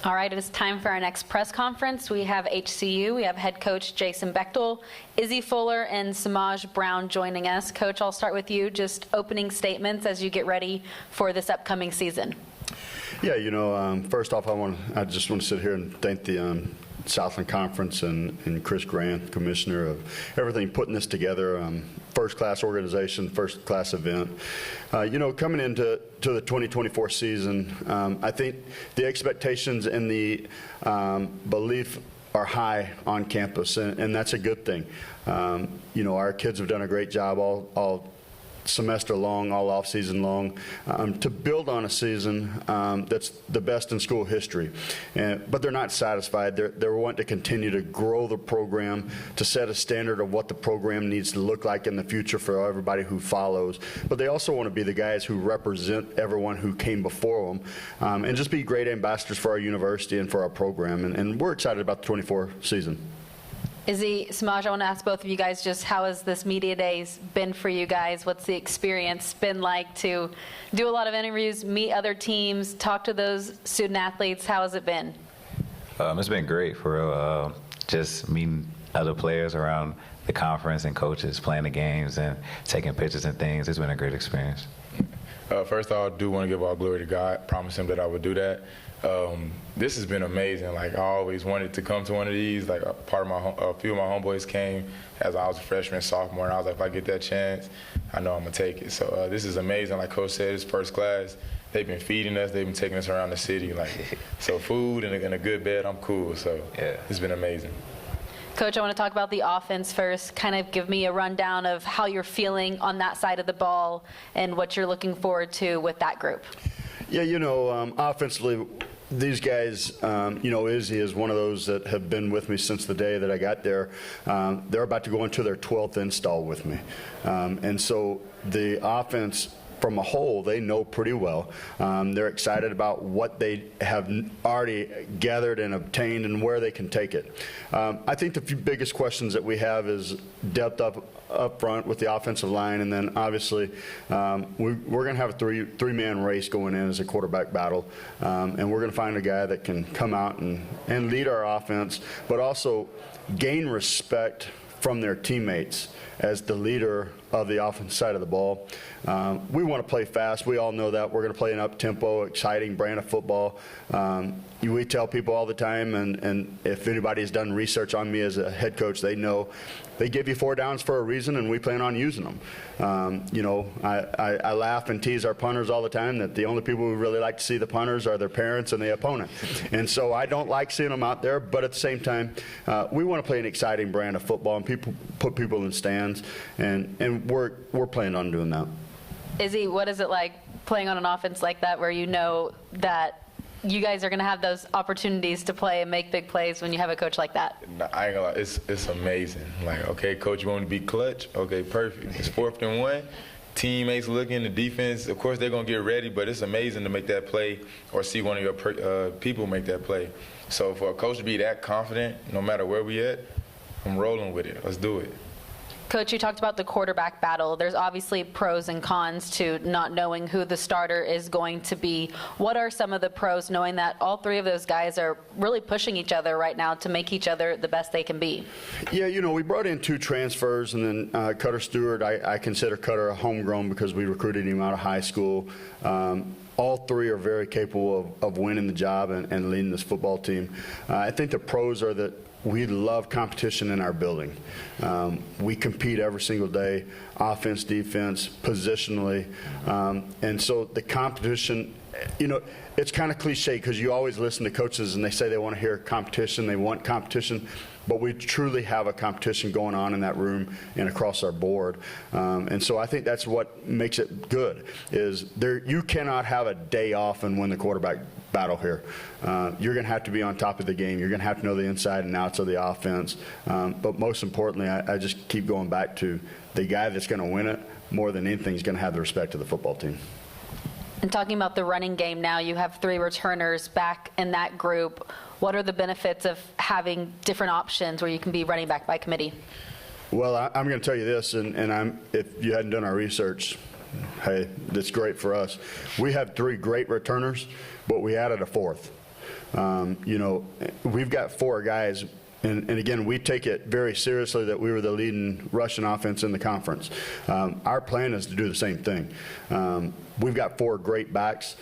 All right, it is time for our next press conference. We have HCU, we have head coach Jason Bachtel, Izzy Fuller, and Semaj Brown joining us. Coach, I'll start with you. Just opening statements as you get ready for this upcoming season. Yeah, first off, I just want to sit here and thank the Southland Conference and Chris Grant, commissioner, of everything putting this together. First-class organization, first-class event. Coming into the 2024 season, I think the expectations and the belief are high on campus, and that's a good thing. Our kids have done a great job all semester long, all off season long, to build on a season that's the best in school history. But they're not satisfied. They're wanting to continue to grow the program, to set a standard of what the program needs to look like in the future for everybody who follows. But they also want to be the guys who represent everyone who came before them, and just be great ambassadors for our university and for our program. And we're excited about the 24 season. Izzy, Semaj, I want to ask both of you guys just how has this media days been for you guys? What's the experience been like to do a lot of interviews, meet other teams, talk to those student athletes? How has it been? It's been great, for real. Just meeting other players around the conference and coaches, playing the games and taking pictures and things. It's been a great experience. First of all, I do want to give all glory to God. Promise him that I would do that. This has been amazing. Like, I always wanted to come to one of these. Like, a few of my homeboys came as I was a freshman, sophomore, and I was like, if I get that chance, I know I'm going to take it. So this is amazing. Like Coach said, it's first class. They've been feeding us. They've been taking us around the city. So food and a good bed, I'm cool. So yeah, it's been amazing. Coach, I want to talk about the offense first. Kind of give me a rundown of how you're feeling on that side of the ball and what you're looking forward to with that group. Yeah, offensively, these guys, Izzy is one of those that have been with me since the day that I got there. They're about to go into their 12th install with me. And so the offense, from a whole, they know pretty well. They're excited about what they have already gathered and obtained and where they can take it. I think the few biggest questions that we have is depth up front with the offensive line, and then obviously we're going to have a three-man race going in as a quarterback battle, and we're going to find a guy that can come out and lead our offense, but also gain respect from their teammates as the leader of the offensive side of the ball. We want to play fast. We all know that. We're going to play an up-tempo, exciting brand of football. We tell people all the time, and if anybody has done research on me as a head coach, they know they give you 4 downs for a reason, and we plan on using them. I laugh and tease our punters all the time that the only people who really like to see the punters are their parents and the opponent. And so I don't like seeing them out there, but at the same time, we want to play an exciting brand of football and put people in stands, and we're planning on doing that. Izzy, what is it like playing on an offense like that where you know that you guys are going to have those opportunities to play and make big plays when you have a coach like that? No, I ain't gonna lie, it's amazing. Like, okay, coach, you want me to be clutch? Okay, perfect. It's 4th and 1. Teammates looking, the defense, of course, they're going to get ready, but it's amazing to make that play or see one of your people make that play. So for a coach to be that confident, no matter where we at, I'm rolling with it. Let's do it. Coach, you talked about the quarterback battle. There's obviously pros and cons to not knowing who the starter is going to be. What are some of the pros, knowing that all 3 of those guys are really pushing each other right now to make each other the best they can be? Yeah, we brought in 2 transfers, and then Cutter Stewart, I consider Cutter a homegrown because we recruited him out of high school. All 3 are very capable of winning the job and leading this football team. I think the pros are that we love competition in our building. We compete every single day, offense, defense, positionally. And so the competition, it's kind of cliche because you always listen to coaches and they say they want to hear competition, they want competition, but we truly have a competition going on in that room and across our board. And so I think that's what makes it good, is you cannot have a day off and win the quarterback battle here. You're going to have to be on top of the game. You're going to have to know the inside and outs of the offense. But most importantly, I just keep going back to the guy that's going to win it more than anything is going to have the respect of the football team. And talking about the running game now, you have 3 returners back in that group. What are the benefits of having different options where you can be running back by committee? Well, I'm going to tell you this, and if you hadn't done our research, hey, that's great for us. We have 3 great returners, but we added a 4th. You know, we've got 4 guys. And again, we take it very seriously that we were the leading rushing offense in the conference. Our plan is to do the same thing. We've got 4 great backs.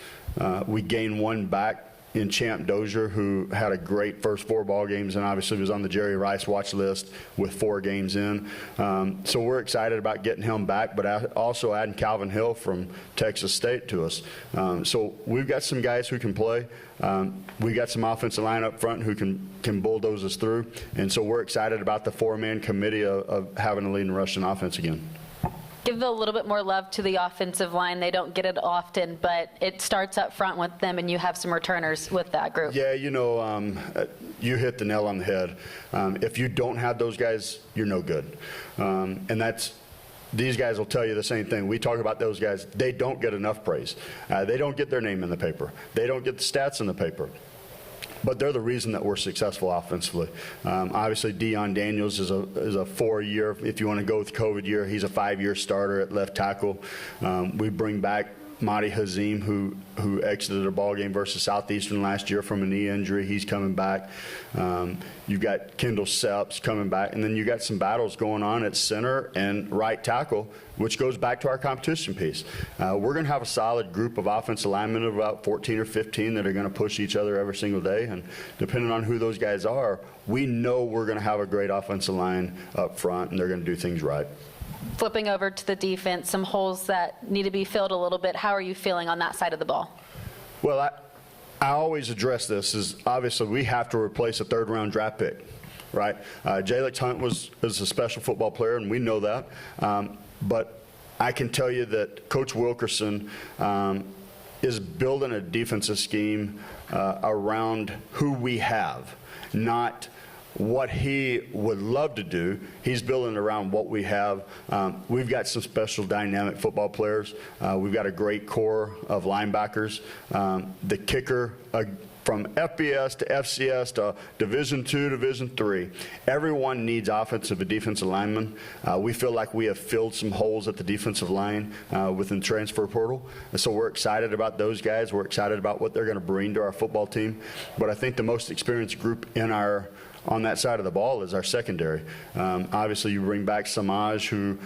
We gained 1 back in Champ Dozier, who had a great first 4 ball games and obviously was on the Jerry Rice watch list with 4 games in. So we're excited about getting him back, but also adding Calvin Hill from Texas State to us. So we've got some guys who can play. We got some offensive line up front who can bulldoze us through. And so we're excited about the 4-man committee of having a leading rushing offense again. Give a little bit more love to the offensive line. They don't get it often, but it starts up front with them, and you have some returners with that group. Yeah, you know, you hit the nail on the head. If you don't have those guys, you're no good. And these guys will tell you the same thing. We talk about those guys. They don't get enough praise. They don't get their name in the paper. They don't get the stats in the paper. But they're the reason that we're successful offensively. Obviously, Deion Daniels is a 4-year, if you want to go with COVID year, he's a 5-year starter at left tackle. We bring back Madi Hazim, who exited a ball game versus Southeastern last year from a knee injury. He's coming back. You've got Kendall Sepps coming back. And then you got some battles going on at center and right tackle, which goes back to our competition piece. We're going to have a solid group of offensive linemen of about 14 or 15 that are going to push each other every single day. And depending on who those guys are, we know we're going to have a great offensive line up front, and they're going to do things right. Flipping over to the defense, some holes that need to be filled a little bit. How are you feeling on that side of the ball? Well, I always address this is obviously we have to replace a 3rd-round draft pick, right? Jalix Hunt is a special football player, and we know that. But I can tell you that Coach Wilkerson is building a defensive scheme around who we have, not what he would love to do. He's building around what we have. We've got some special dynamic football players. We've got a great core of linebackers. The kicker, from FBS to FCS to Division II, Division III, everyone needs offensive and defensive linemen. We feel like we have filled some holes at the defensive line within transfer portal. And so we're excited about those guys. We're excited about what they're going to bring to our football team. But I think the most experienced group on that side of the ball is our secondary. Obviously, you bring back Semaj, who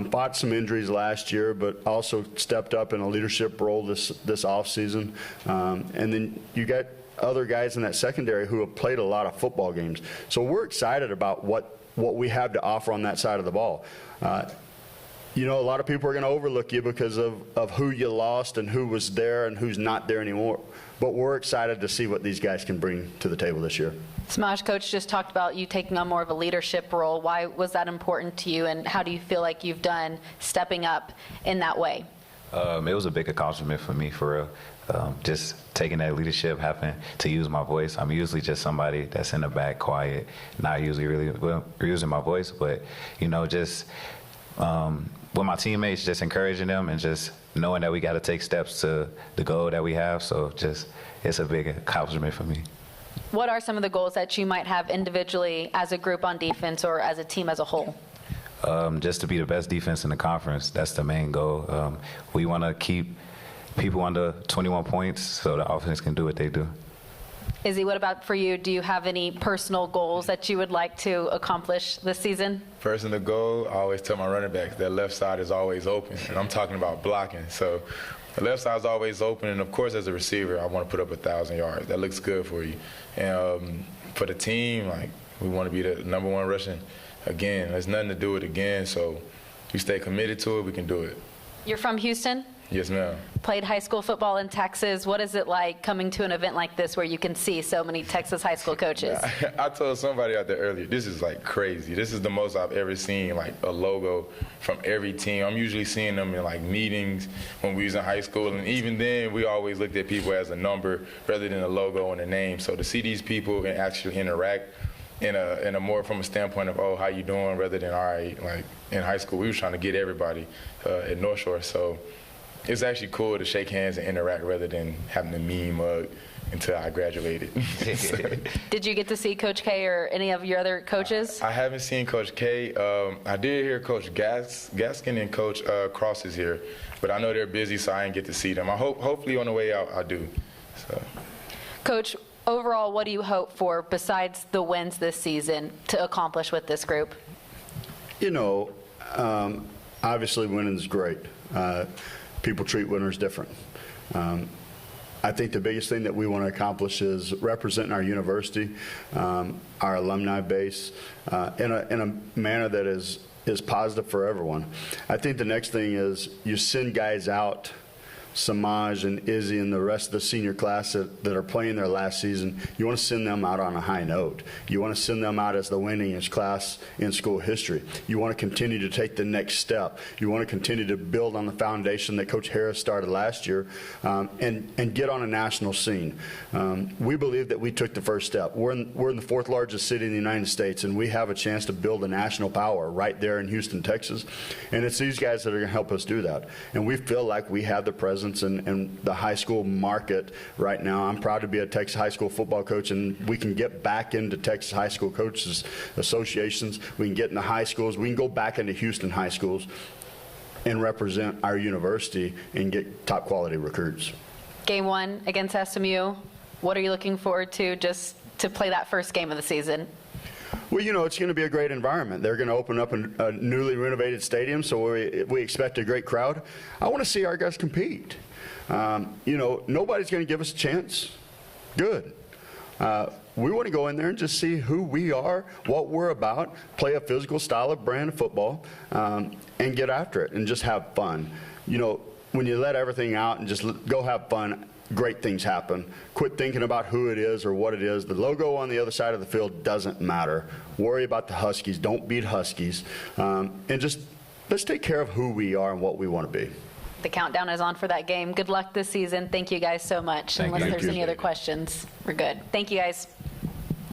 fought some injuries last year, but also stepped up in a leadership role this offseason. And then you got other guys in that secondary who have played a lot of football games. So we're excited about what we have to offer on that side of the ball. You know, a lot of people are going to overlook you because of who you lost and who was there and who's not there anymore. But we're excited to see what these guys can bring to the table this year. Semaj, Coach just talked about you taking on more of a leadership role. Why was that important to you, and how do you feel like you've done stepping up in that way? It was a big accomplishment for me, for real. Just taking that leadership, having to use my voice. I'm usually just somebody that's in the back, quiet, not usually really using my voice, but, you know, just with my teammates, just encouraging them and just knowing that we got to take steps to the goal that we have. So just, it's a big accomplishment for me. What are some of the goals that you might have individually as a group on defense or as a team as a whole? Just to be the best defense in the conference. That's the main goal. We want to keep people under 21 points so the offense can do what they do. Izzy, what about for you? Do you have any personal goals that you would like to accomplish this season? Personal goal, I always tell my running backs that left side is always open, and I'm talking about blocking. So the left side is always open, and of course, as a receiver, I want to put up 1,000 yards. That looks good for you. And for the team, like, we want to be the #1 rushing. Again, there's nothing to do it again, so we stay committed to it, we can do it. You're from Houston? Yes, ma'am. Played high school football in Texas. What is it like coming to an event like this where you can see so many Texas high school coaches? I told somebody out there earlier, this is like crazy. This is the most I've ever seen, like a logo from every team. I'm usually seeing them in like meetings when we was in high school, and even then we always looked at people as a number rather than a logo and a name. So to see these people and actually interact in a more from a standpoint of, oh, how you doing, rather than, all right, like in high school we were trying to get everybody at North Shore. So it's actually cool to shake hands and interact rather than having to meme mug until I graduated. Did you get to see Coach K or any of your other coaches? I haven't seen Coach K. I did hear Coach Gaskin and Coach Cross is here, but I know they're busy, so I didn't get to see them. Hopefully on the way out I do. So. Coach, Overall, what do you hope for besides the wins this season to accomplish with this group? You know, obviously winning is great. People treat winners different. I think the biggest thing that we want to accomplish is representing our university, our alumni base, in a manner that is positive for everyone. I think the next thing is you send guys out, Semaj and Izzy and the rest of the senior class that are playing their last season, you want to send them out on a high note. You want to send them out as the winningest class in school history. You want to continue to take the next step. You want to continue to build on the foundation that Coach Harris started last year, and get on a national scene. We believe that we took the first step. We're in the fourth largest city in the United States, and we have a chance to build a national power right there in Houston, Texas. And it's these guys that are going to help us do that. And we feel like we have the presence in the high school market right now. I'm proud to be a Texas high school football coach, and we can get back into Texas high school coaches associations. We can get into high schools. We can go back into Houston high schools and represent our university and get top quality recruits. Game 1 against SMU, what are you looking forward to just to play that first game of the season? Well, you know, it's going to be a great environment. They're going to open up a newly renovated stadium, so we expect a great crowd. I want to see our guys compete. You know, nobody's going to give us a chance. Good. We want to go in there and just see who we are, what we're about, play a physical style of brand of football, and get after it and just have fun. You know, when you let everything out and just go have fun, great things happen. Quit thinking about who it is or what it is. The logo on the other side of the field doesn't matter. Worry about the Huskies. Don't beat Huskies. And just let's take care of who we are and what we want to be. The countdown is on for that game. Good luck this season. Thank you guys so much. Thank Unless you. there's any other questions, we're good. Thank you guys.